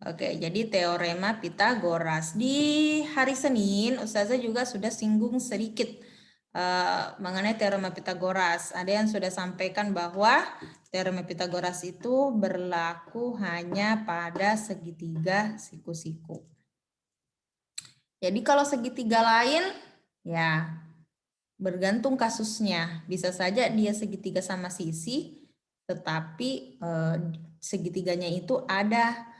Oke, jadi teorema Pitagoras. Di hari Senin, Ustazah juga sudah singgung sedikit mengenai teorema Pitagoras. Ada yang sudah sampaikan bahwa teorema Pitagoras itu berlaku hanya pada segitiga siku-siku. Jadi kalau segitiga lain, ya bergantung kasusnya. Bisa saja dia segitiga sama sisi, tetapi segitiganya itu ada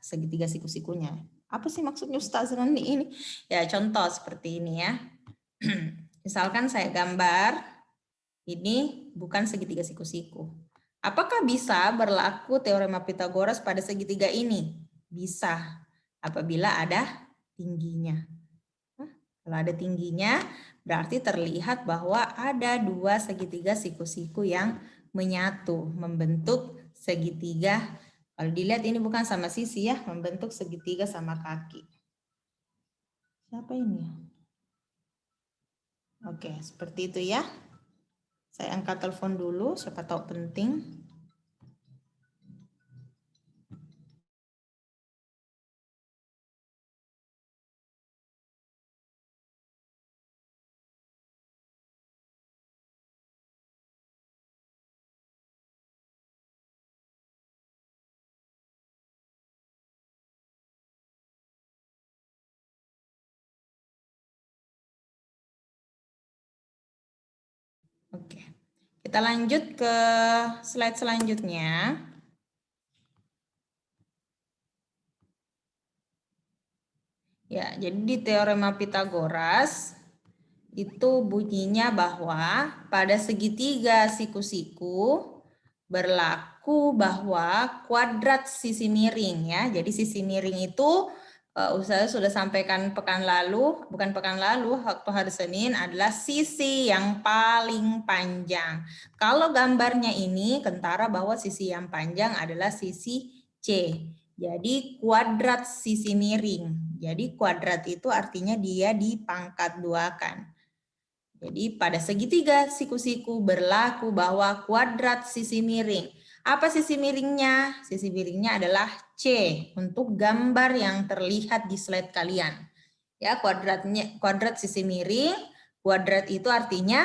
segitiga siku-sikunya. Apa sih maksudnya Ustaz Rani ini? Ya contoh seperti ini ya. Misalkan saya gambar, ini bukan segitiga siku-siku. Apakah bisa berlaku teorema Pitagoras pada segitiga ini? Bisa, apabila ada tingginya. Kalau ada tingginya, berarti terlihat bahwa ada dua segitiga siku-siku yang menyatu, membentuk segitiga. Kalau dilihat ini bukan sama sisi ya, membentuk segitiga sama kaki. Siapa ini? Oke, seperti itu ya. Saya angkat telepon dulu, siapa tahu penting. Oke, kita lanjut ke slide selanjutnya. Ya, jadi di teorema Pitagoras itu bunyinya bahwa pada segitiga siku-siku berlaku bahwa kuadrat sisi miring ya. Jadi sisi miring itu Ustazah sudah sampaikan pekan lalu, bukan pekan lalu, waktu hari Senin adalah sisi yang paling panjang. Kalau gambarnya ini kentara bahwa sisi yang panjang adalah sisi C. Jadi kuadrat sisi miring. Jadi kuadrat itu artinya dia dipangkat duakan. Jadi pada segitiga siku-siku berlaku bahwa kuadrat sisi miring. Apa sisi miringnya? Sisi miringnya adalah C untuk gambar yang terlihat di slide kalian. Ya, kuadrat sisi miring, kuadrat itu artinya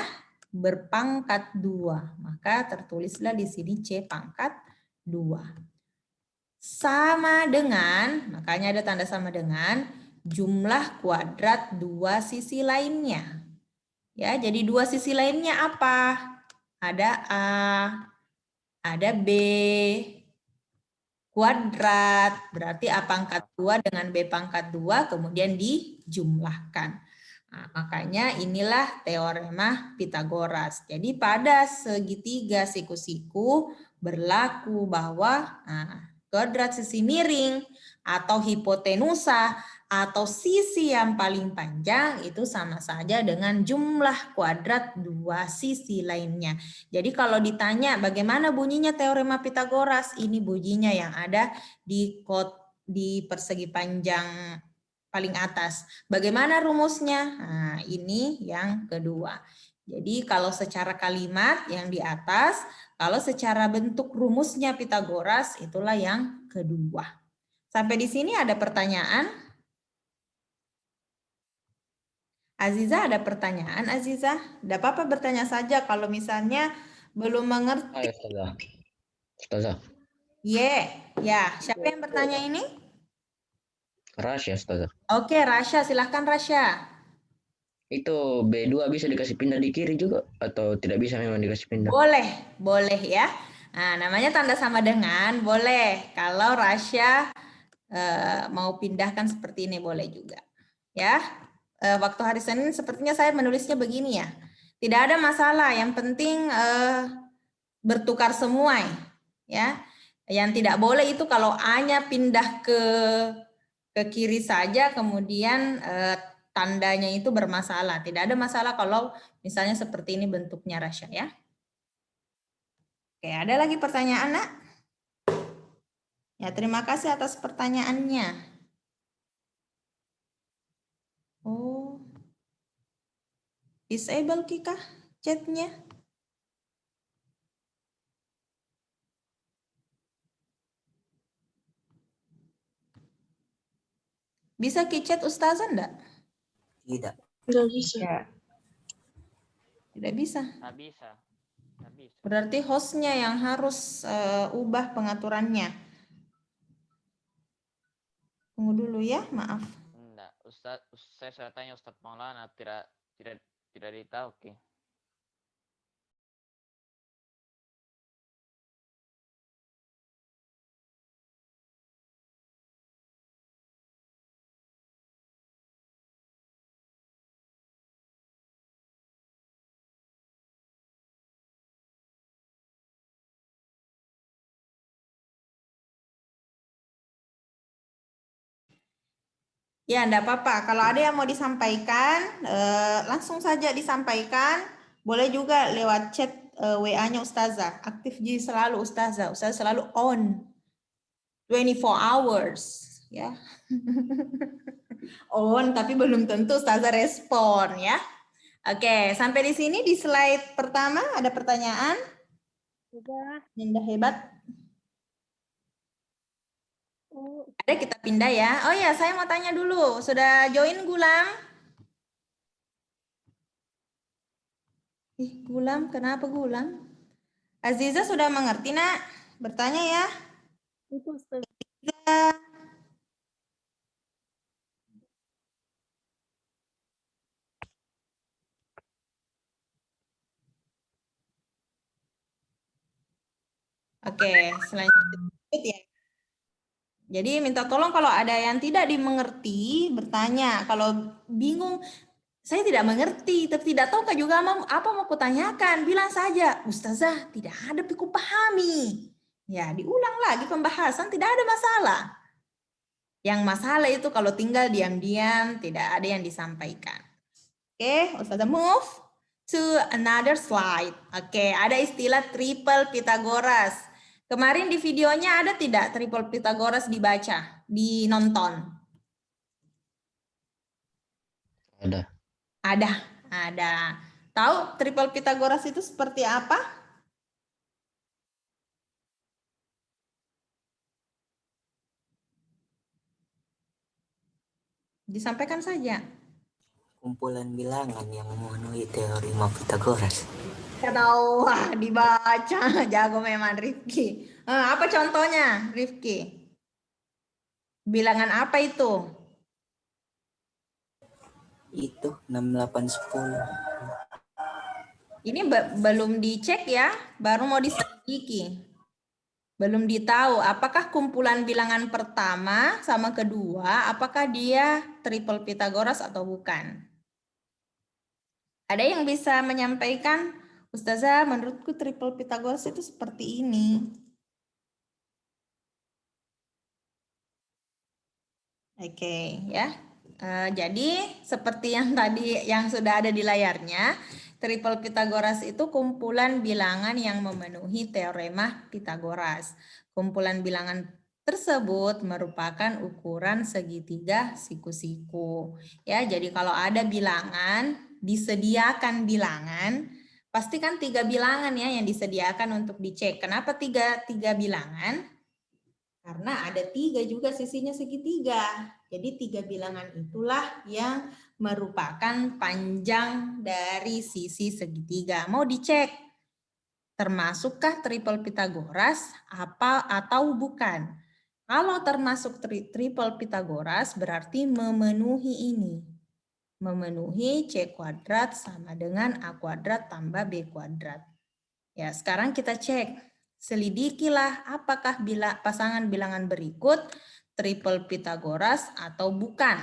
berpangkat 2. Maka tertulislah di sini C pangkat 2. Sama dengan, makanya ada tanda sama dengan jumlah kuadrat dua sisi lainnya. Ya, jadi dua sisi lainnya apa? Ada A, ada B, kuadrat, berarti A pangkat 2 dengan B pangkat 2 kemudian dijumlahkan. Nah, makanya inilah teorema Pitagoras. Jadi pada segitiga siku-siku berlaku bahwa kuadrat sisi miring atau hipotenusa atau sisi yang paling panjang itu sama saja dengan jumlah kuadrat dua sisi lainnya. Jadi kalau ditanya bagaimana bunyinya teorema Pitagoras, ini bunyinya yang ada di persegi panjang paling atas. Bagaimana rumusnya? Nah, ini yang kedua. Jadi kalau secara kalimat yang di atas, kalau secara bentuk rumusnya Pitagoras itulah yang kedua. Sampai di sini ada pertanyaan? Aziza ada pertanyaan, Aziza? Tidak apa-apa bertanya saja kalau misalnya belum mengerti. Ayo, Ustazah. Ustazah. Ya. Siapa yang bertanya ini? Rasya, Ustazah. Oke, Rasya. Silahkan, Rasya. Itu B2 bisa dikasih pindah di kiri juga atau tidak bisa memang dikasih pindah? Boleh ya. Nah, namanya tanda sama dengan boleh. Kalau Rasya mau pindahkan seperti ini boleh juga. Ya, waktu hari Senin sepertinya saya menulisnya begini ya. Tidak ada masalah. Yang penting bertukar semua ya. Yang tidak boleh itu kalau A-nya pindah ke kiri saja kemudian tandanya itu bermasalah. Tidak ada masalah kalau misalnya seperti ini bentuknya Rasya ya. Oke, ada lagi pertanyaan, Nak? Ya, terima kasih atas pertanyaannya. Oh, disable Kika chatnya? Bisa kicet Ustazah enggak? Tidak. Nggak bisa. Ya. Tidak bisa. Nggak bisa. Nggak bisa. Berarti hostnya yang harus ubah pengaturannya. Tunggu dulu ya, maaf. Enggak. Saya sudah tanya Ustadz Maulana, tidak ditahu. Oke. Ya, enggak apa-apa. Kalau ada yang mau disampaikan, langsung saja disampaikan. Boleh juga lewat chat WA-nya Ustazah. Aktif selalu Ustazah. Ustazah selalu on. 24 hours. Ya. On, tapi belum tentu Ustazah respon ya. Oke, sampai di sini di slide pertama ada pertanyaan? Udah. Ninda hebat. Oh, Ada, kita pindah ya. Oh ya, saya mau tanya dulu. Sudah join Gulam? Gulam, kenapa Gulam? Aziza sudah mengerti, Nak? Bertanya ya. itu Ustaz. Oke, selanjutnya ya. Jadi minta tolong kalau ada yang tidak dimengerti, bertanya. Kalau bingung, saya tidak mengerti, tapi tidak tahu juga apa mau kutanyakan. Bilang saja, Ustazah, tidak ada yang kupahami. Ya, diulang lagi pembahasan, tidak ada masalah. Yang masalah itu kalau tinggal diam-diam, tidak ada yang disampaikan. Oke, Ustazah move to another slide. Oke, ada istilah triple Pythagoras. Kemarin di videonya ada tidak triple Pythagoras dibaca, dinonton? Ada. Ada. Tahu triple Pythagoras itu seperti apa? Disampaikan saja. Kumpulan bilangan yang memenuhi teorema Pythagoras. Tahu, dibaca. Jago memang Rifki. Apa contohnya, Rifki? Bilangan apa itu? Itu 6, 8, 10. Ini belum dicek ya, baru mau diselidiki. Belum ditahu apakah kumpulan bilangan pertama sama kedua, apakah dia triple Pythagoras atau bukan. Ada yang bisa menyampaikan, Ustazah, menurutku triple Pythagoras itu seperti ini. Oke, ya. Jadi seperti yang tadi yang sudah ada di layarnya, triple Pythagoras itu kumpulan bilangan yang memenuhi teorema Pythagoras. Kumpulan bilangan tersebut merupakan ukuran segitiga siku-siku. Ya, jadi kalau ada bilangan, disediakan bilangan, pasti kan 3 bilangan ya yang disediakan untuk dicek. Kenapa tiga bilangan? Karena ada 3 juga sisinya segitiga. Jadi 3 bilangan itulah yang merupakan panjang dari sisi segitiga. Mau dicek, termasukkah triple Pythagoras apa atau bukan? Kalau termasuk triple Pythagoras berarti memenuhi ini. Memenuhi C kuadrat sama dengan A kuadrat tambah B kuadrat. Ya, sekarang kita cek. Selidikilah apakah pasangan bilangan berikut triple Pythagoras atau bukan.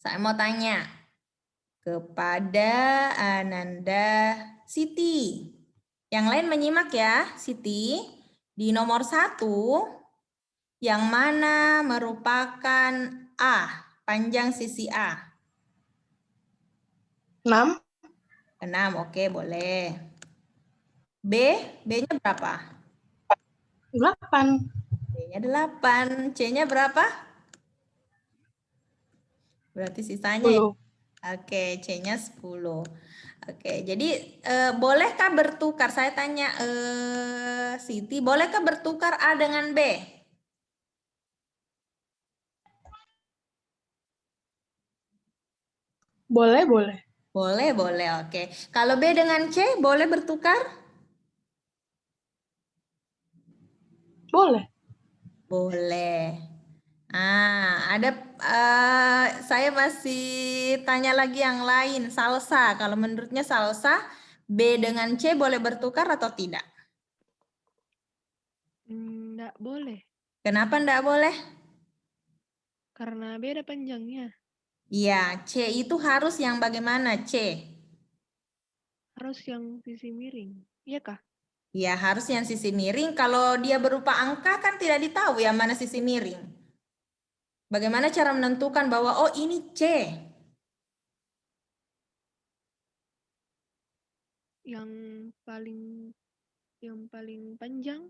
Saya mau tanya kepada Ananda Siti. Yang lain menyimak ya, Siti. Di nomor 1, yang mana merupakan A, panjang sisi A? 6. 6, oke boleh. B-nya berapa? 8. B-nya 8. C-nya berapa? Berarti sisanya 10. Oke, C-nya 10. Oke, jadi bolehkah bertukar? Saya tanya Siti, bolehkah bertukar A dengan B? Boleh, boleh. Boleh, boleh. Oke. Kalau B dengan C boleh bertukar? Boleh. Boleh. Saya masih tanya lagi yang lain. Salsa. Kalau menurutnya salsa, B dengan C boleh bertukar atau tidak? Nggak boleh, Kenapa enggak boleh? karena beda panjangnya. Iya, C itu harus yang bagaimana, C? Harus yang sisi miring. Iya kah? Ya, harus yang sisi miring. Kalau dia berupa angka kan tidak ditahu yang mana sisi miring. Bagaimana cara menentukan bahwa oh ini C? Yang paling panjang.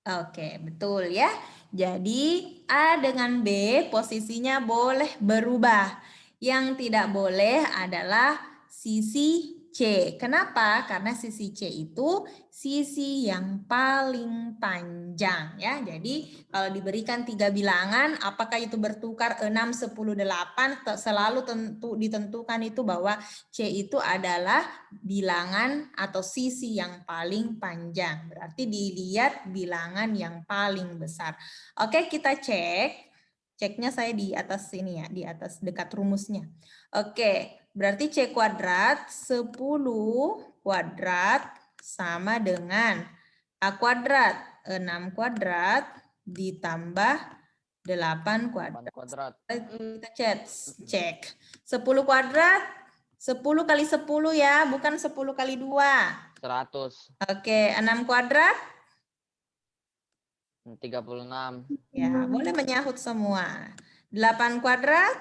Oke, betul ya. Jadi A dengan B posisinya boleh berubah. Yang tidak boleh adalah sisi C. Kenapa? Karena sisi C itu sisi yang paling panjang ya. Jadi kalau diberikan 3 bilangan, apakah itu bertukar 6, 10, 8, selalu ditentukan itu bahwa C itu adalah bilangan atau sisi yang paling panjang. Berarti dilihat bilangan yang paling besar. Oke, kita cek. Ceknya saya di atas sini ya, di atas dekat rumusnya. Oke, berarti C kuadrat 10 kuadrat sama dengan A kuadrat 6 kuadrat ditambah 8 kuadrat. Kuadrat. Kita cek. 10 kuadrat 10 kali 10 ya, bukan 10 kali 2. 100. Oke, 6 kuadrat? 36. Ya, boleh menyahut semua. 8 kuadrat?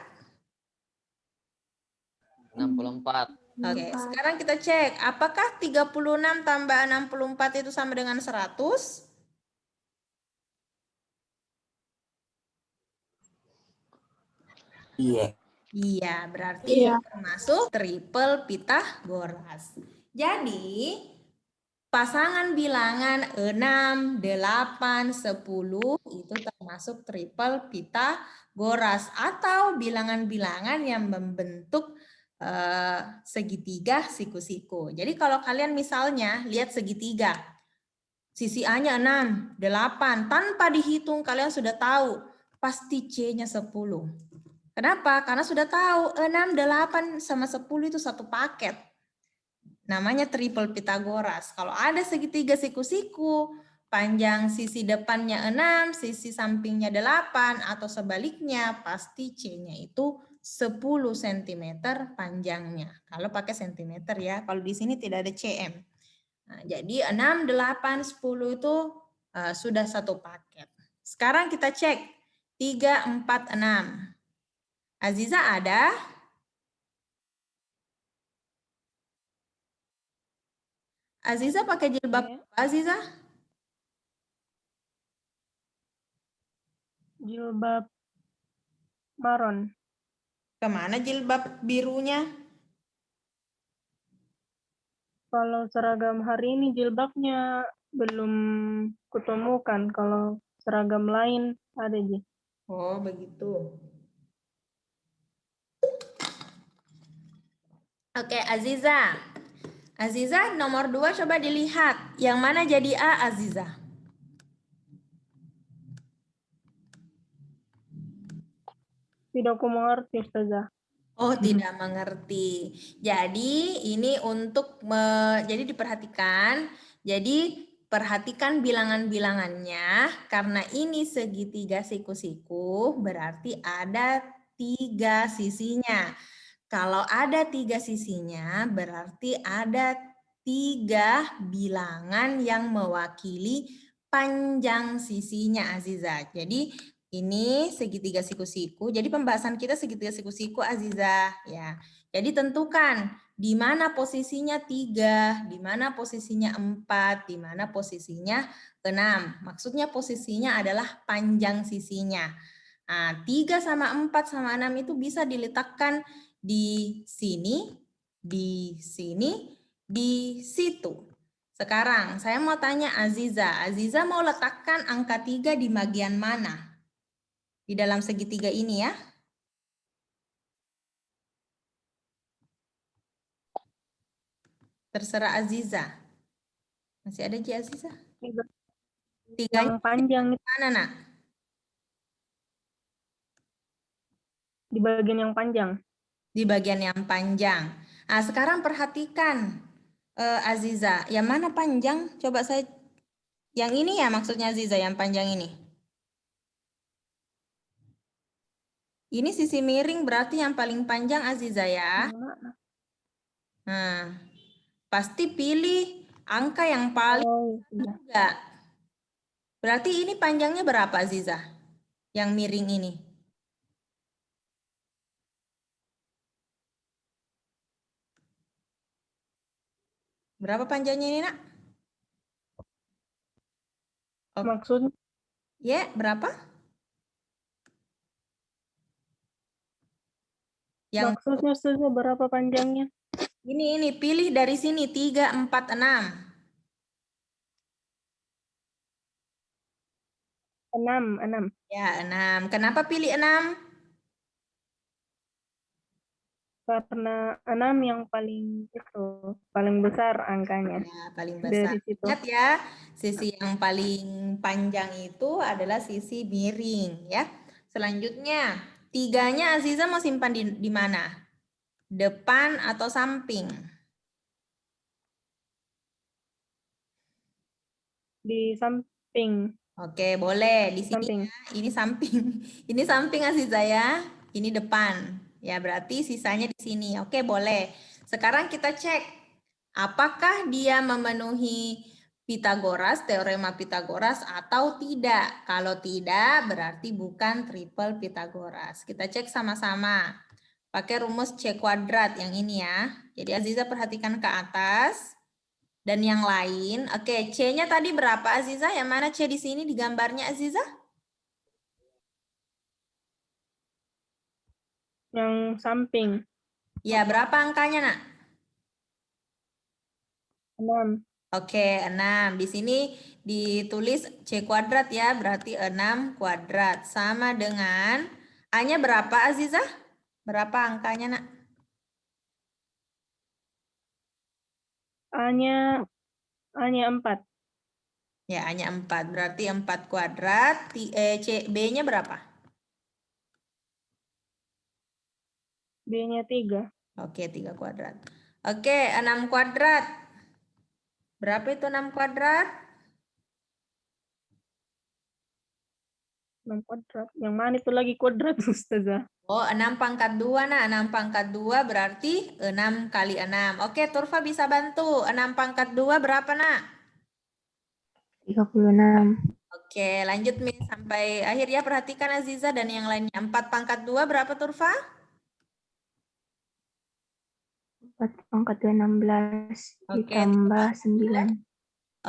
64. Oke, sekarang kita cek. Apakah 36 tambah 64 itu sama dengan 100? Iya. Iya, berarti Iya. termasuk triple Pythagoras. Jadi, pasangan bilangan 6, 8, 10 itu termasuk triple Pythagoras atau bilangan-bilangan yang membentuk segitiga siku-siku. Jadi kalau kalian misalnya lihat segitiga, sisi A-nya 6, 8, tanpa dihitung kalian sudah tahu pasti C-nya 10. Kenapa? Karena sudah tahu 6, 8 sama 10 itu satu paket. Namanya triple Pythagoras. Kalau ada segitiga siku-siku, panjang sisi depannya 6, sisi sampingnya 8, atau sebaliknya, pasti C-nya itu 10 cm panjangnya. Kalau pakai cm ya, kalau di sini tidak ada cm. Nah, jadi 6, 8, 10 itu sudah satu paket. Sekarang kita cek 3, 4, 6. Aziza ada? Aziza pakai jilbab Iya. apa, Aziza? Jilbab maron. Kemana jilbab birunya? Kalau seragam hari ini jilbabnya belum kutemukan. Kalau seragam lain ada, Ji. Oh, begitu. Oke, Aziza. Aziza, nomor 2 coba dilihat. Yang mana jadi A, Aziza? Tidak aku mengerti, Ustazah. Oh, tidak mengerti. Jadi, ini untuk jadi diperhatikan. Jadi, perhatikan bilangan-bilangannya. Karena ini segitiga siku-siku, berarti ada 3 sisinya. Kalau ada 3 sisinya, berarti ada 3 bilangan yang mewakili panjang sisinya, Aziza. Jadi ini segitiga siku-siku. Jadi pembahasan kita segitiga siku-siku, Aziza. Ya. Jadi tentukan di mana posisinya 3, di mana posisinya 4, di mana posisinya 6. Maksudnya posisinya adalah panjang sisinya. Nah, 3 sama 4 sama 6 itu bisa diletakkan di sini, di sini, di situ. Sekarang saya mau tanya Aziza. Aziza mau letakkan angka 3 di bagian mana? Di dalam segitiga ini ya. Terserah Aziza. Masih ada Ji Aziza? Tiga- Tiganya Yang panjang itu mana, Nak? di bagian yang panjang. Di bagian yang panjang. Nah, sekarang perhatikan Aziza, yang mana panjang? Coba saya, yang ini ya maksudnya Aziza, yang panjang ini. Ini sisi miring berarti yang paling panjang Aziza ya. Yang mana? Nah, pasti pilih angka yang paling Oh, iya. enggak. Berarti ini panjangnya berapa Aziza? Yang miring ini. Berapa panjangnya ini, Nak? Oke. Maksudnya Ya, berapa? Yang maksudnya Ustazah berapa panjangnya? ini pilih dari sini 3, 4, 6. 6. Ya, 6. Kenapa pilih 6? Karena 6 yang paling besar angkanya Ya, paling besar. dari situ. Ingat ya, sisi yang paling panjang itu adalah sisi miring ya. Selanjutnya, 3-nya Aziza mau simpan di mana? Depan atau samping? Di samping. Oke, boleh. Di sini Samping. ya, ini samping. Ini samping Aziza ya. Ini depan. Ya, berarti sisanya di sini. Oke, boleh. Sekarang kita cek apakah dia memenuhi Pitagoras, teorema Pitagoras atau tidak. Kalau tidak, berarti bukan triple Pitagoras. Kita cek sama-sama. Pakai rumus C kuadrat yang ini ya. Jadi Aziza perhatikan ke atas. Dan yang lain, oke, C-nya tadi berapa Aziza? Yang mana C di sini di gambarnya Aziza? Yang samping. Ya, berapa angkanya, Nak? 6. Oke, 6. Di sini ditulis C kuadrat ya, berarti 6 kuadrat. Sama dengan, A-nya berapa Aziza? Berapa angkanya, Nak? A-nya 4. Ya, A-nya 4. Berarti 4 kuadrat. B-nya berapa? B-nya 3. Oke, 3 kuadrat. Oke, 6 kuadrat. Berapa itu 6 kuadrat? 6 kuadrat. Yang mana itu lagi kuadrat, Ustazah? Oh, 6 pangkat 2, nah 6 pangkat 2 berarti 6 kali 6. Oke, Turfa bisa bantu. 6 pangkat 2 berapa, nak? 36. Oke, lanjut Miss. Sampai akhir ya, perhatikan Aziza dan yang lainnya. 4 pangkat 2 berapa, Turfa? 4 pangkat 2, 16. Oke, Ditambah 9.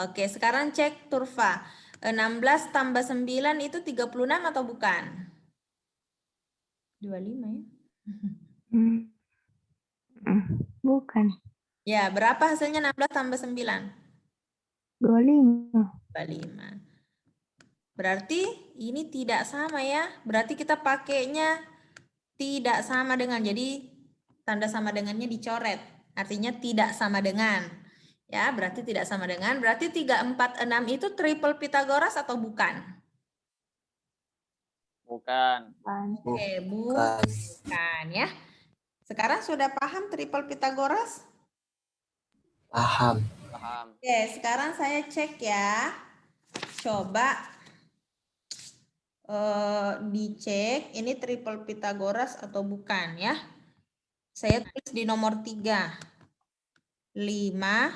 Oke, sekarang cek Turfa. 16 tambah 9 itu 36 atau bukan? 25 ya? Bukan. Ya, berapa hasilnya 16 tambah 9? 25. 25. Berarti ini tidak sama ya. Berarti kita pakainya tidak sama dengan. Jadi tanda sama dengannya dicoret. Artinya tidak sama dengan. Ya, berarti tidak sama dengan. Berarti 3, 4, 6 itu triple Pitagoras atau bukan? Bukan. Oke, Bukan. bukan ya. Sekarang sudah paham triple Pitagoras? Paham. Paham. Oke, sekarang saya cek ya. Coba dicek ini triple Pitagoras atau bukan ya. Saya tulis di nomor 3. 5,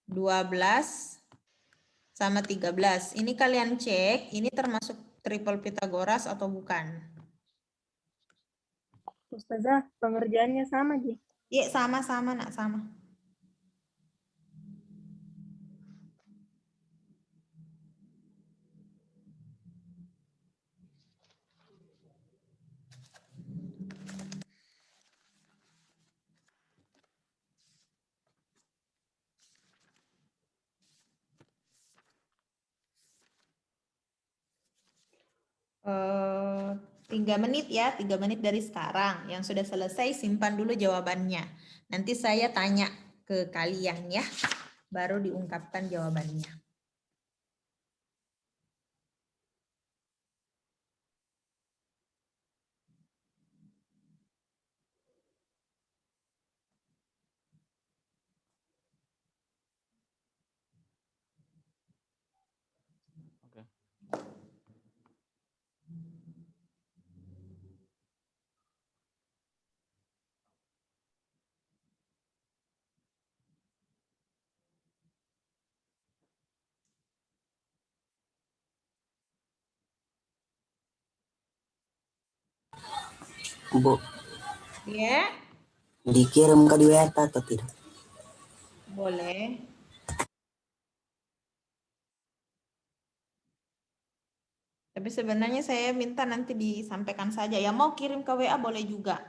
12, sama 13. Ini kalian cek, ini termasuk triple Pitagoras atau bukan? Ustazah, pengerjaannya sama, Ji. Iya, sama-sama, nak, sama. Eh, 3 menit ya, 3 menit dari sekarang. Yang sudah selesai simpan dulu jawabannya. Nanti saya tanya ke kalian ya. Baru diungkapkan jawabannya. Oke. Bu, Ya, dikirim ke di WA atau tidak? boleh. Tapi sebenarnya saya minta nanti disampaikan saja. Ya mau kirim ke WA boleh juga.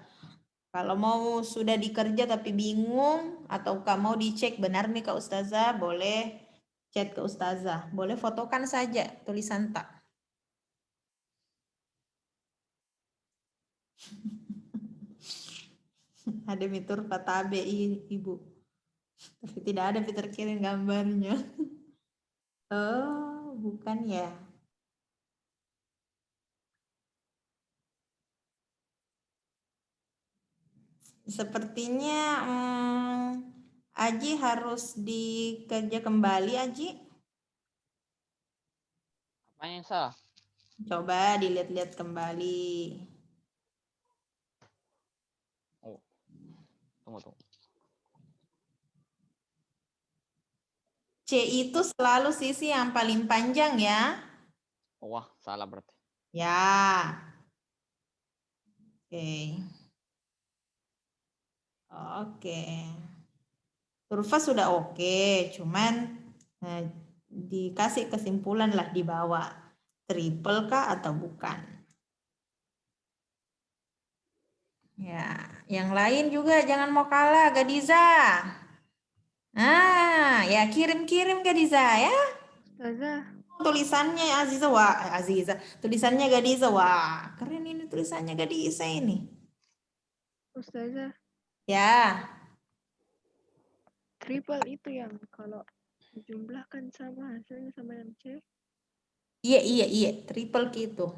Kalau mau sudah dikerja tapi bingung atau mau dicek benar nih Kak Ustazah, boleh chat ke Ustazah. Boleh fotokan saja tulisan tak. Ada mitur patabe Ibu. Tapi tidak ada Peter kirim gambarnya. Oh, bukan ya. Sepertinya Aji harus dikerja kembali, Aji. Apa yang salah? Coba dilihat-lihat kembali. Oh, tunggu. C itu selalu sisi yang paling panjang ya. Oh, wah, salah berarti. Ya. Oke. Oke. Kurva sudah oke, cuman dikasih kesimpulan lah di bawah. Triple kah atau bukan? Ya, yang lain juga jangan mau kalah, Gadiza. Ya kirim-kirim Gadiza ya. Ustazah, Tulisannya Aziza, wah Aziza. Tulisannya Gadiza, wah keren ini tulisannya Gadiza ini. Ustazah, Ya, triple itu yang kalau dijumlahkan sama hasilnya sama yang C. iya, triple gitu.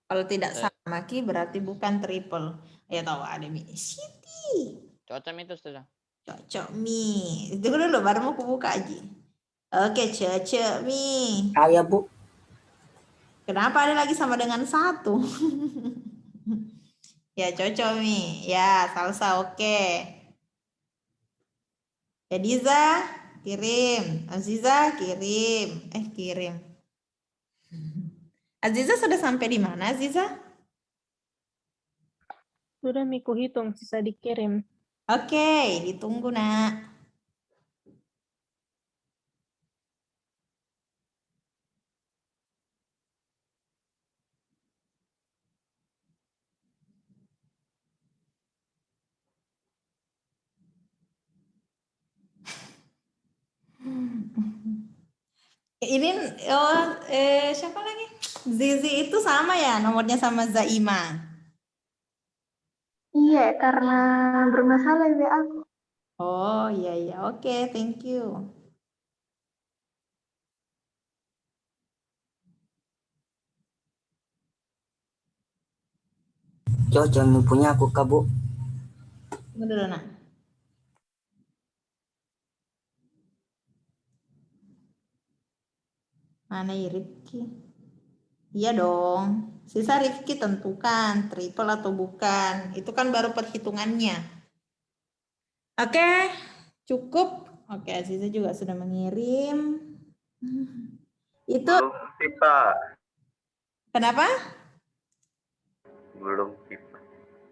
Kalau tidak Saya- sama Ki berarti bukan triple. Ya tahu ada Mi Siti. Cocok itu sudah. Cocok Mi. Itu dulu baru mau kubuka aja. Oke, cocok Mi. Saya Bu. Kenapa ada lagi sama dengan 1? Ya cocok Mi. Ya salsa oke. Yadiza kirim. Aziza kirim. Kirim. Aziza sudah sampai di mana Aziza? Sudah Miku hitung, sisa dikirim. Oke, ditunggu nak. Ini siapa lagi? Zizi itu sama ya nomornya sama Zaima. Iya, karena bermasalah WA aku. Oh iya, oke, thank you. Cocok punya aku Kak Bu. Tunggu dulu nak. Mana ya Rifki? Iya dong. Sisa Rifki tentukan triple atau bukan. Itu kan baru perhitungannya. Oke, cukup. Oke, Aziza juga sudah mengirim. Itu Belum pipa. kenapa? Belum pipa.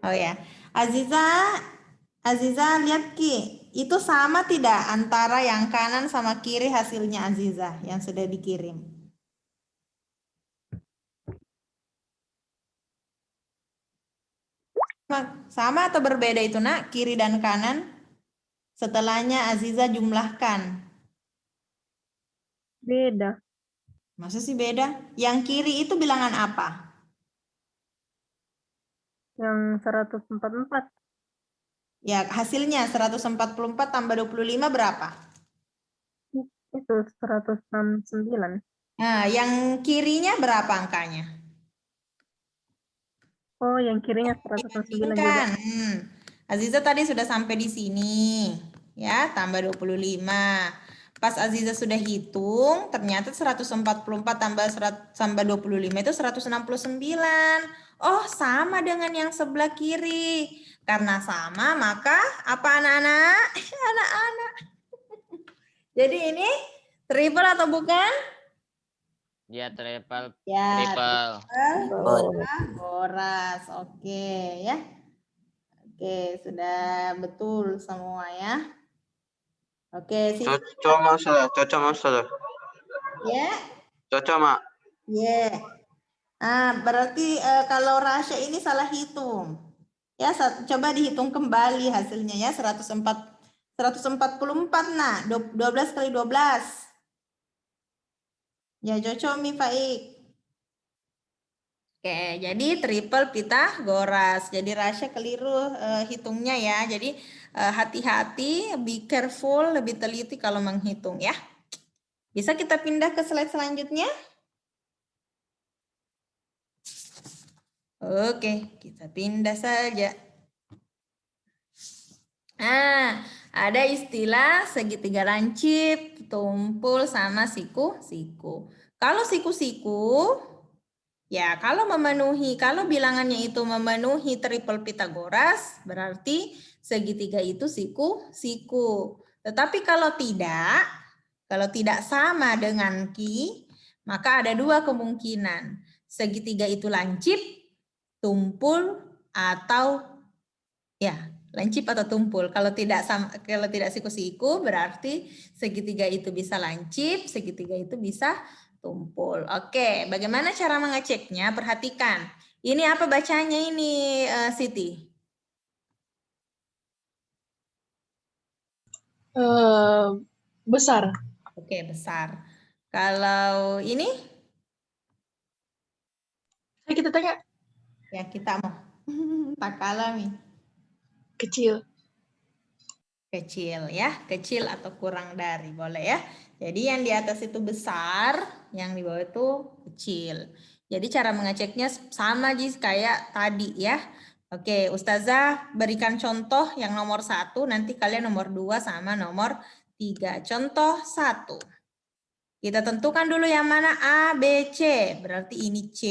Oh ya, Aziza lihat Ki, itu sama tidak antara yang kanan sama kiri hasilnya Aziza yang sudah dikirim? Sama atau berbeda itu nak, kiri dan kanan? Setelahnya Aziza jumlahkan. Beda. Masa sih beda? Yang kiri itu bilangan apa? Yang 144. Ya, hasilnya 144 tambah 25 berapa? Itu 169. Nah, yang kirinya berapa angkanya? Oh, yang kirinya 169 juga. Bandingkan. Aziza tadi sudah sampai di sini. Ya, tambah 25. Pas Aziza sudah hitung, ternyata 144 tambah 25 itu 169. Oh, sama dengan yang sebelah kiri. Karena sama, maka apa anak-anak? Anak-anak. Jadi ini triple atau bukan? Ya, triple. Ya, Triple. Boras. Oke, ya. Oke, sudah betul semua ya. Oke, sini Cocok masalah. ya. Cocok, Mak. Ya. Ah, berarti kalau Rasya ini salah hitung. Ya, coba dihitung kembali hasilnya ya, 144. Nah, 12 kali 12. Ya, cocok Mi Faik. Oke, jadi triple Pitagoras. Jadi Rasya keliru hitungnya ya. Jadi hati-hati, be careful, lebih teliti kalau menghitung ya. Bisa kita pindah ke slide selanjutnya? Oke, kita pindah saja. Nah, ada istilah segitiga lancip, tumpul, sama siku-siku. Kalau siku-siku, ya kalau bilangannya itu memenuhi triple Pitagoras, berarti segitiga itu siku-siku. Tetapi kalau tidak sama dengan Ki, maka ada dua kemungkinan. Segitiga itu lancip, tumpul, atau ya lancip atau tumpul. Kalau tidak siku-siku, berarti segitiga itu bisa lancip, segitiga itu bisa tumpul. Oke, bagaimana cara mengeceknya? Perhatikan. Ini apa bacanya ini, Siti? Besar. Oke, besar. Kalau ini? Kita tanya. Ya, kita mau. Tak kalah nih. Kecil. Kecil ya, kecil atau kurang dari, boleh ya. Jadi yang di atas itu besar, yang di bawah itu kecil. Jadi cara mengeceknya sama Jis kayak tadi ya. Oke, Ustazah berikan contoh yang nomor 1, nanti kalian nomor 2 sama nomor 3. Contoh 1. Kita tentukan dulu yang mana A, B, C. Berarti ini C,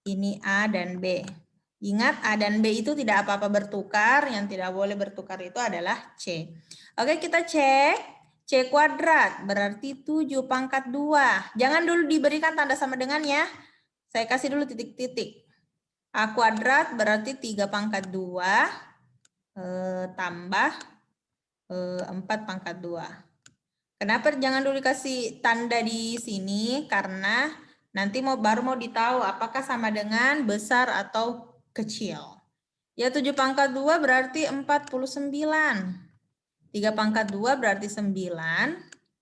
ini A dan B. Ingat A dan B itu tidak apa-apa bertukar, yang tidak boleh bertukar itu adalah C. Oke, kita cek. C kuadrat berarti 7 pangkat 2. Jangan dulu diberikan tanda sama dengan ya. Saya kasih dulu titik-titik. A kuadrat berarti 3 pangkat 2 tambah 4 pangkat 2. Kenapa jangan dulu dikasih tanda di sini? Karena nanti baru mau ditahu apakah sama dengan besar atau kecil. Ya 7 pangkat 2 berarti 49. 3 pangkat 2 berarti 9.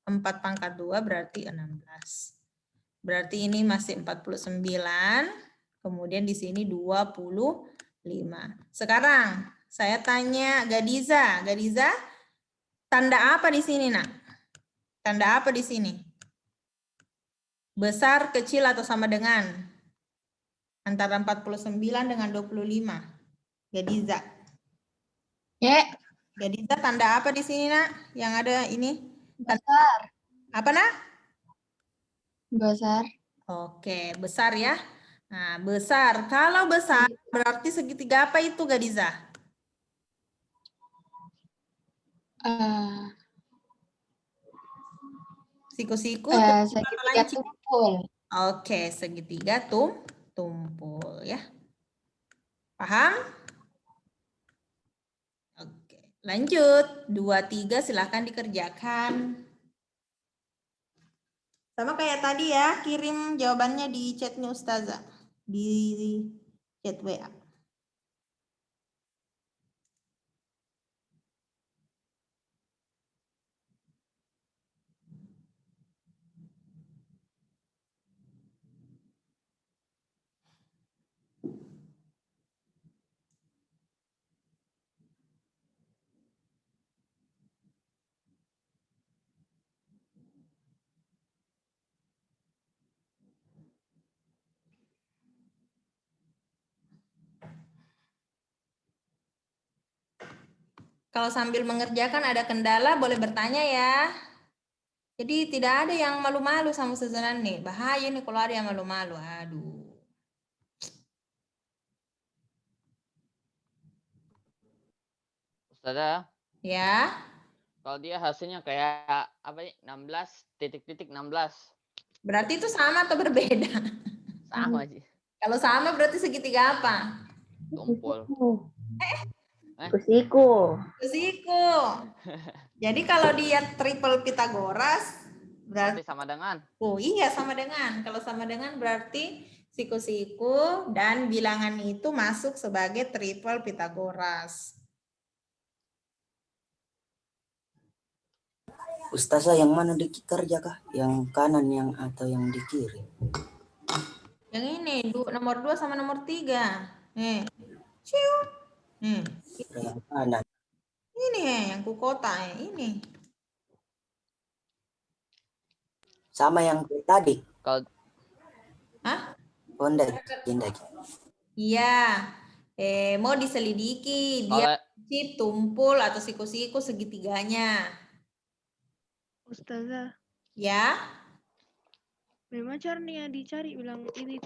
4 pangkat 2 berarti 16. Berarti ini masih 49. Kemudian di sini 25. Sekarang saya tanya Gadiza. Gadiza, tanda apa di sini nak? Tanda apa di sini? Besar, kecil, atau sama dengan? Antara 49 dengan 25. Gadiza. Ya, Gadiza, tanda apa di sini, nak? Yang ada ini? besar. Apa, nak? Besar. Oke, besar ya. Nah, besar. Kalau besar, berarti segitiga apa itu, Gadiza? Siku-siku, Segitiga tumpul. Oke, segitiga tumpul ya. Paham? Oke, lanjut. 2, 3 silahkan dikerjakan. Sama kayak tadi ya, kirim jawabannya di chatnya Ustazah. Di chat WA. Kalau sambil mengerjakan ada kendala boleh bertanya ya. Jadi tidak ada yang malu-malu sama susunan nih. Bahaya nih kalau ada yang malu-malu. Aduh. Ustazah, Ya. kalau dia hasilnya kayak apa nih? 16 titik-titik 16. Berarti itu sama atau berbeda? Sama sih. Kalau sama berarti segitiga apa? Tumpul. Kusiku. Kusiku. Jadi kalau dia triple Pitagoras berarti Berarti sama dengan. oh iya sama dengan. Kalau sama dengan berarti siku-siku dan bilangan itu masuk sebagai triple Pitagoras. Ustazah yang mana dikerja kah? Yang kanan yang atau yang di kiri? Yang ini nomor 2 sama nomor 3. Ciu. Yang kanan. Ini yang ku kota ini. Sama yang tadi. Kalau Hah? Oh, enggak. Iya. Mau diselidiki dia chip tumpul atau siku-siku segitiganya. Ustazah, Ya. memang caranya dicari bilang ini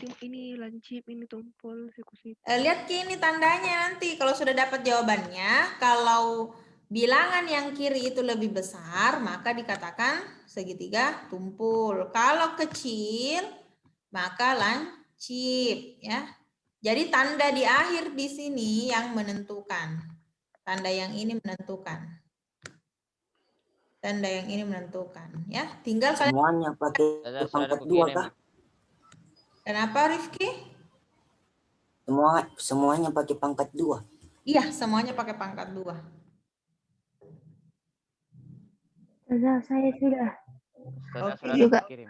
lancip, ini tumpul, siku-siku. Lihat ini tandanya nanti kalau sudah dapat jawabannya, kalau bilangan yang kiri itu lebih besar, maka dikatakan segitiga tumpul. Kalau kecil, maka lancip, ya. Jadi tanda di akhir di sini yang menentukan. Tanda yang ini menentukan. Tanda yang ini menentukan, ya. Tinggal kalian. Semuanya pakai pangkat 2 kah? Kenapa Rifki? Semuanya pakai pangkat 2. Iya, semuanya pakai pangkat 2. Saya sudah. Ustazah Oke. sudah kirim.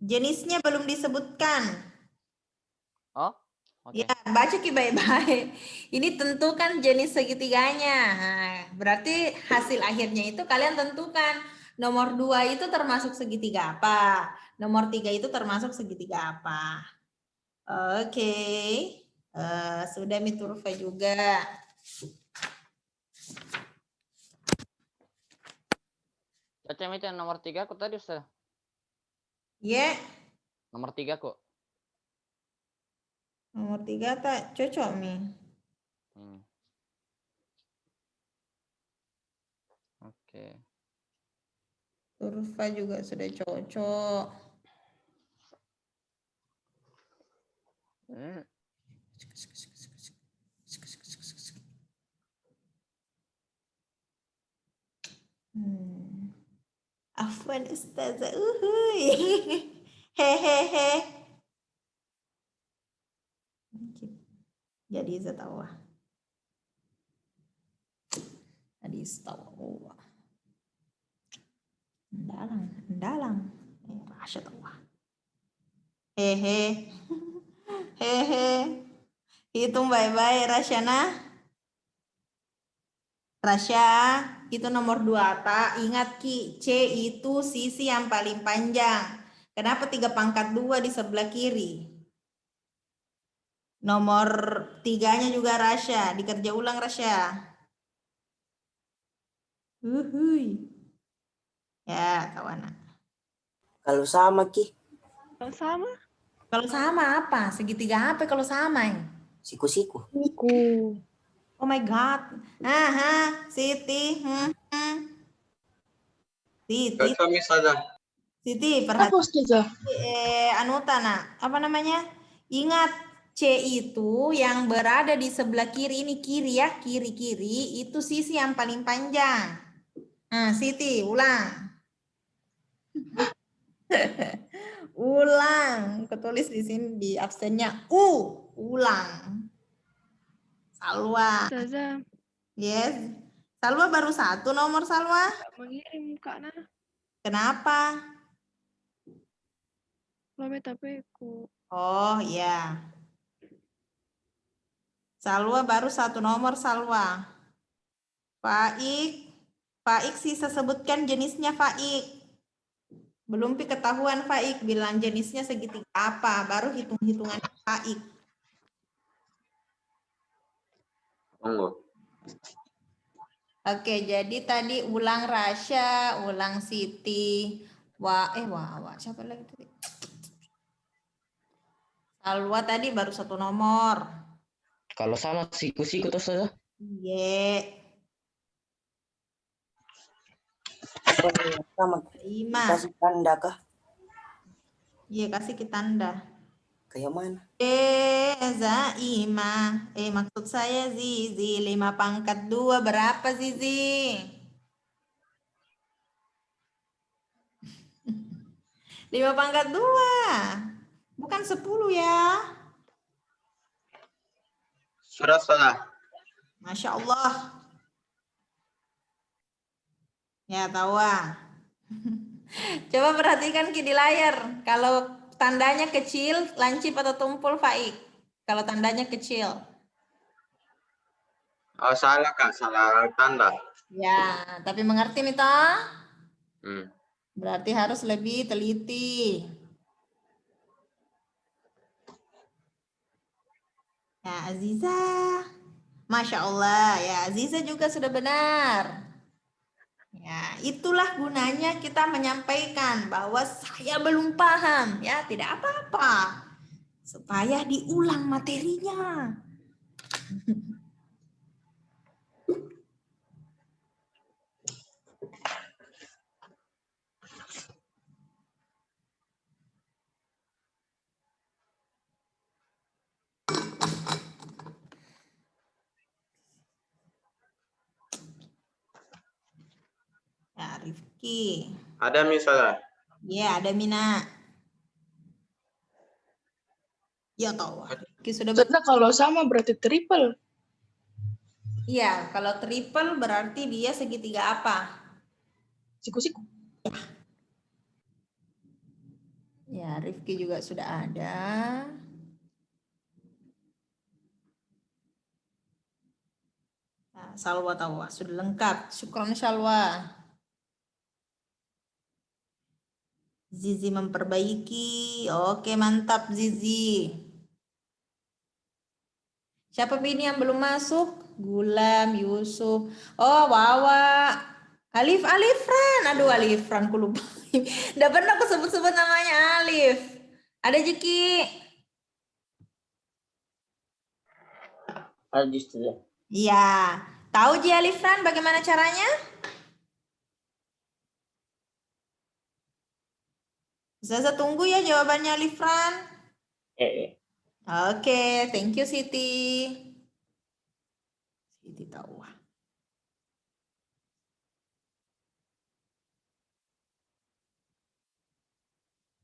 Jenisnya belum disebutkan. Oh, oke. Ya, baca Ki baik-baik. Ini tentukan jenis segitiganya. Nah, berarti hasil akhirnya itu kalian tentukan. Nomor 2 itu termasuk segitiga apa? Nomor 3 itu termasuk segitiga apa? Oke. Sudah Miturfa juga. Caca itu yang nomor 3 kok tadi Ustaz. Ya. Nomor 3 kok. Nomor 3 tak cocok nih. Oke. Turfa juga sudah cocok. Afwan Ustazah. Hehehe. Jadi zatawa. Jadi istawa. Dalang. Rasya tawa. Hehe. Hitung baik-baik Rasyana. Rasya, itu nomor 2 tak. Ingat Ki, C itu sisi yang paling panjang. Kenapa 3 pangkat 2 di sebelah kiri? Nomor 3-nya juga Rasya. Dikerja ulang Rasya. Ya, kawan. Kalau sama Ki? Kalau sama? Kalau sama apa? Segitiga apa kalau sama? Siku-siku. Oh my God. Siti. Cocok Ustazah. Siti, Apa Ustazah? Anutana, apa namanya? Ingat C itu yang berada di sebelah kiri ini kiri ya, kiri itu sisi yang paling panjang. Siti, ulang. Ulang. Ketulis di sini di absennya ulang. Salwa. Ustazah. Yes. Salwa baru 1 nomor Salwa. Tak mengirim Kak Nah. Kenapa? Lome tapeku. Oh ya. Salwa baru 1 nomor Salwa. Faik sisa sebutkan jenisnya Faik. Belum ketahuan Faik bilang jenisnya segitiga apa, baru hitung-hitungan Faik. Tunggu. Oke, jadi tadi ulang Rasya, ulang Siti, siapa lagi tadi? Salwa tadi baru 1 nomor. Kalau sama siku-siku tuh saja. Ye. Sama Ima. kasih tanda kah? Iya, kasih ke tanda. Kayak mana? Zaima. Maksud saya Zizi. 5/2 berapa Zizi? 5/2. Bukan 10 ya. Sudah salah. Masya Allah. Ya, tahu. Coba perhatikan di layar. Kalau tandanya kecil, lancip atau tumpul, Faik? Kalau tandanya kecil. Oh, salah Kak, salah tanda. Ya, tapi mengerti nih toh? Hmm. Berarti harus lebih teliti. Ya, Aziza. Masya Allah, ya Aziza juga sudah benar. Ya, itulah gunanya kita menyampaikan bahwa saya belum paham. Ya, tidak apa-apa. Supaya diulang materinya. Ya, Rifki. Ada misalnya. Ya, ada Mina. Ya, tahu. Rifki sudah Maksudnya kalau sama berarti triple. Iya, kalau triple berarti dia segitiga apa? Siku-siku. Ya, Rifki juga sudah ada. Nah, Salwa tahu, sudah lengkap. Syukron Salwa. Zizi memperbaiki. Oke, mantap Zizi. Siapa ini yang belum masuk? Gulam, Yusuf. Oh, Wawa. Alifran. Aduh, Alifran, aku lupa. Nggak pernah aku sebut-sebut namanya Alif. Ada Jeki. Iya. Tahu Ji Alifran bagaimana caranya? Saya tunggu ya jawabannya Alifran. Oke, thank you Siti. Siti tahu.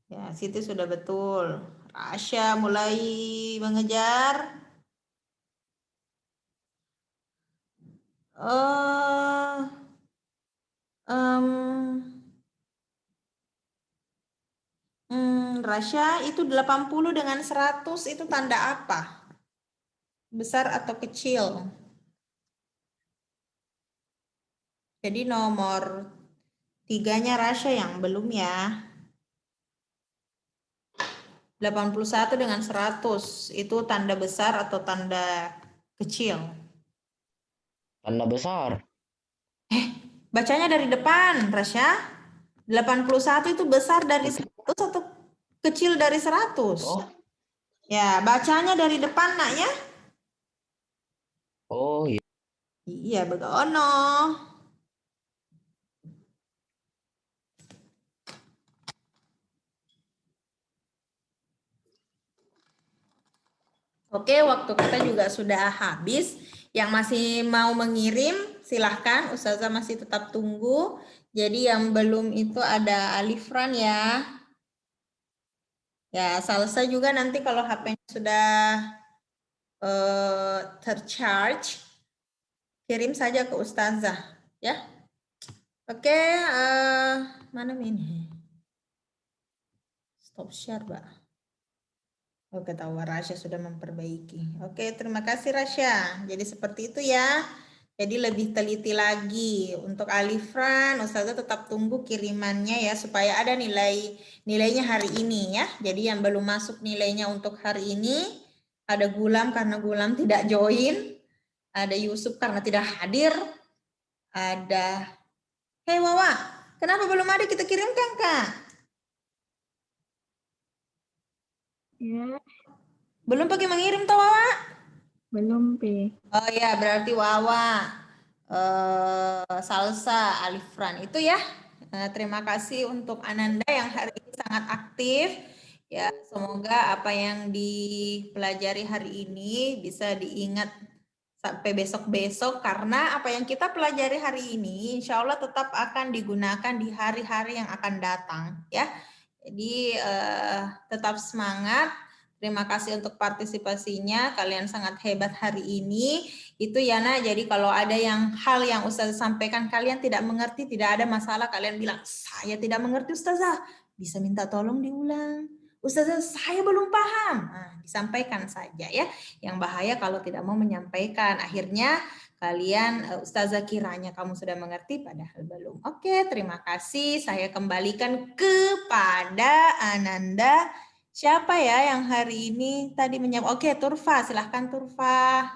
Ya, Siti sudah betul. Rasya mulai mengejar. Rasya itu 80 dengan 100 itu tanda apa? Besar atau kecil? Jadi nomor 3-nya Rasya yang belum ya. 81 dengan 100 itu tanda besar atau tanda kecil? Tanda besar. Bacanya dari depan, Rasya. 81 itu besar dari 100 atau kecil dari 100? Oh. Ya, bacanya dari depan nak ya. Oh iya. Iya, begono. Oke, waktu kita juga sudah habis. Yang masih mau mengirim, silahkan. Ustazah masih tetap tunggu. Jadi yang belum itu ada Alifran ya. Ya, Salsa juga nanti kalau HP-nya sudah tercharge, kirim saja ke Ustazah. Ya. Oke, mana ini? Stop share, Mbak. Oke, tahu Rasya sudah memperbaiki. Oke, terima kasih Rasya. Jadi seperti itu ya. Jadi lebih teliti lagi. Untuk Alifran, Ustazah tetap tunggu kirimannya ya supaya ada nilainya hari ini ya. Jadi yang belum masuk nilainya untuk hari ini ada Gulam karena Gulam tidak join. Ada Yusuf karena tidak hadir. Ada, hei Wawa, kenapa belum ada kita kirimkan Kak? Ya, Belum pakai mengirim toh Wawa? belum Pi. Oh ya, berarti Wawa, Salsa, Alifran itu ya. Terima kasih untuk Ananda yang hari ini sangat aktif. Ya, semoga apa yang dipelajari hari ini bisa diingat sampai besok-besok, karena apa yang kita pelajari hari ini insya Allah tetap akan digunakan di hari-hari yang akan datang ya. Jadi tetap semangat. Terima kasih untuk partisipasinya, kalian sangat hebat hari ini. Itu ya Nak, jadi kalau ada hal yang Ustazah sampaikan kalian tidak mengerti, tidak ada masalah, kalian bilang, saya tidak mengerti Ustazah, bisa minta tolong diulang. Ustazah, saya belum paham. Nah, disampaikan saja ya. Yang bahaya kalau tidak mau menyampaikan, akhirnya kalian, Ustazah kiranya kamu sudah mengerti, padahal belum. Oke, terima kasih. Saya kembalikan kepada Ananda. Siapa ya yang hari ini tadi menjawab? Oke, Turfa, silahkan Turfa.